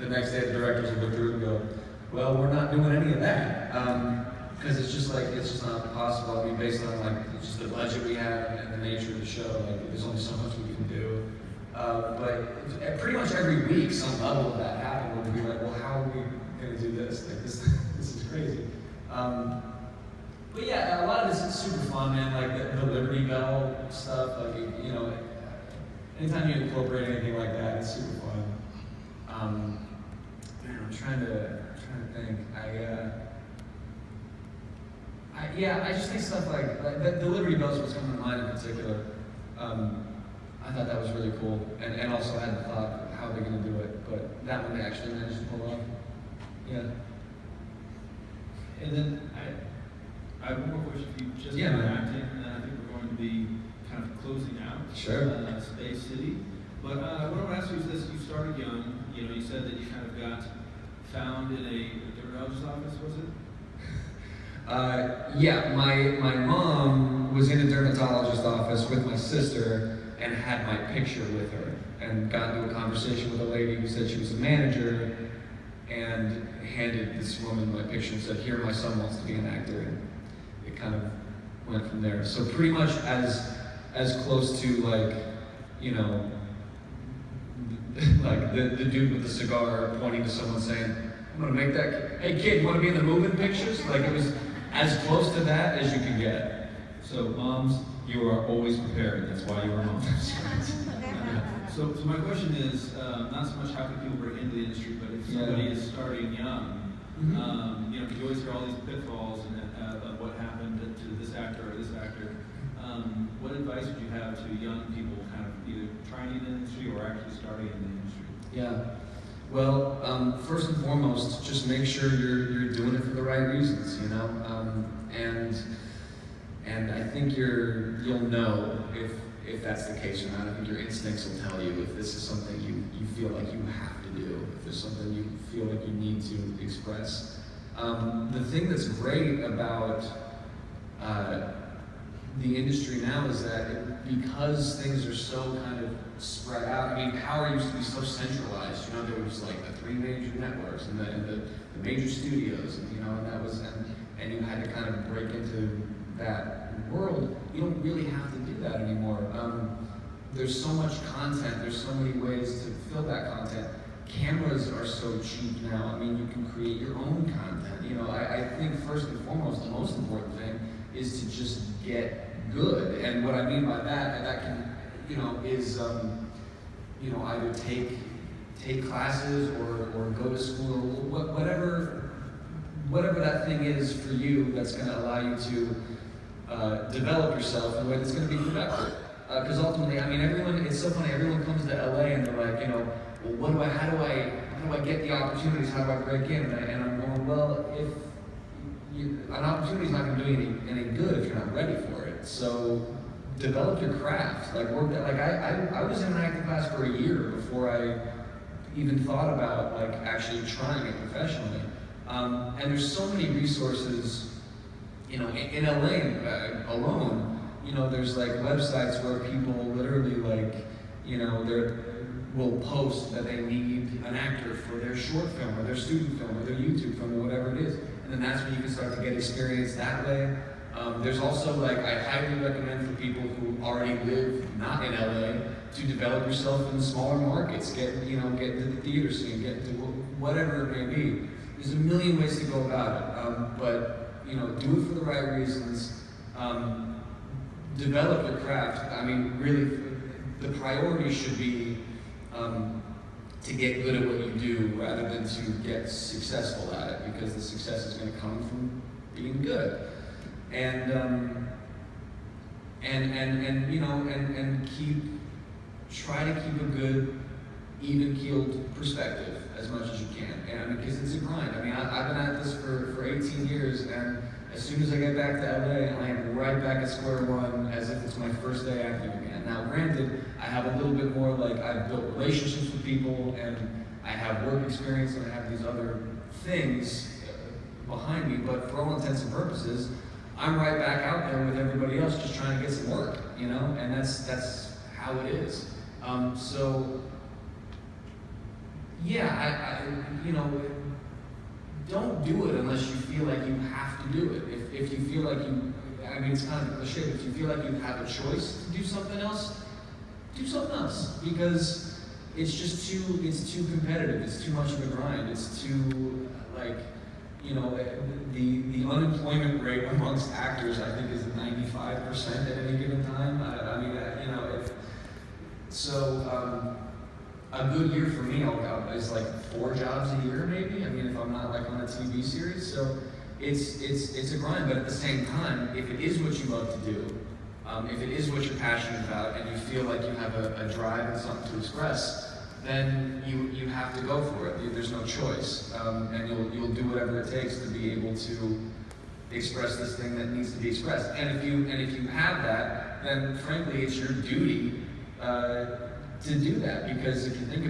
the next day the directors will go through and go, well, we're not doing any of that. Because it's just not possible. I mean, based on like just the budget we have and the nature of the show, like there's only so much we can do. But pretty much every week, some level of that happened. We'll be like, well, how are we going to do this? Like this is crazy. But yeah, a lot of this is super fun, man. Like the Liberty Bell stuff, like anytime you incorporate anything like that, it's super fun. Man, I'm trying to think. I just think stuff like the Liberty Bells was coming to mind in particular. I thought that was really cool, and also had the thought of how they're going to do it, but that one they actually managed to pull off. Yeah. And then I have one more question for you, just yeah, about acting, and I think we're going to be kind of closing out Space City. But what I want to ask you is this: you started young. You said that you kind of got found in a dermatologist's office, was it? Yeah, my mom was in a dermatologist's office with my sister and had my picture with her and got into a conversation with a lady who said she was a manager and handed this woman my picture and said, here, my son wants to be an actor, and it kind of went from there. So pretty much as close to like the dude with the cigar pointing to someone saying, I'm gonna make that, hey kid, you wanna be in the moving pictures? Like it was as close to that as you could get. So moms, you are always prepared. That's why you are moms. So my question is, not so much how can people break into the industry, but if somebody is starting young, because you always hear all these pitfalls of what happened to this actor or this actor. What advice would you have to young people kind of either trying in the industry or actually starting in the industry? Yeah. Well, first and foremost, just make sure you're doing it for the right reasons, and I think you'll know if that's the case or not. I think your instincts will tell you if this is something you feel like you have to do, if there's something you feel like you need to express. The thing that's great about the industry now is that because things are so kind of spread out. I mean, power used to be so centralized. There was like the 3 major networks and the major studios, and that was and you had to kind of break into that world. You don't really have to do that anymore. There's so much content. There's so many ways to fill that content. Cameras are so cheap now. I mean, you can create your own content. I think first and foremost, the most important thing is to just get good. And what I mean by that can, is either take classes or go to school, whatever that thing is for you that's going to allow you to develop yourself in a way that's going to be productive. Because ultimately, I mean, it's so funny, everyone comes to LA and they're like, well, how do I get the opportunities? How do I break in? And I'm going, well, an opportunity is not going to do you any good if you're not ready for it. So develop your craft. I was in an acting class for a year before I even thought about actually trying it professionally. And there's so many resources, in LA alone. There's websites where people literally will post that they need an actor for their short film or their student film or their YouTube film or whatever it is. And then that's when you can start to get experience that way. There's also I highly recommend for people who already live not in LA to develop yourself in smaller markets, get into the theater scene, get into whatever it may be. There's a million ways to go about it, but do it for the right reasons. Develop your craft. I mean, really, the priority should be to get good at what you do rather than to get successful at it, because the success is going to come from being good. And try to keep a good, even-keeled perspective as much as you can. And because it's a grind. I mean, I've been at this for 18 years, and as soon as I get back to LA, I am right back at square one as if it's my first day acting again. Now, granted, I have a little bit more, I've built relationships with people, and I have work experience, and I have these other things behind me, but for all intents and purposes, I'm right back out there with everybody else just trying to get some work, and that's how it is. So yeah, you know, don't do it unless you feel like you have to do it. If you feel like I mean, it's kind of a cliche, but if you feel like you have a choice to do something else, because it's too competitive, it's too much of a grind, it's too, like, you know, the unemployment rate amongst actors, I think, is 95% at any given time. I mean, you know, a good year for me is like 4 jobs a year, maybe. I mean, if I'm not like on a TV series, so it's a grind. But at the same time, if it is what you love to do, if it is what you're passionate about, and you feel like you have a drive and something to express, then you have to go for it. There's no choice, and you'll do whatever it takes to be able to express this thing that needs to be expressed. And if you have that, then frankly, it's your duty to do that, because if you think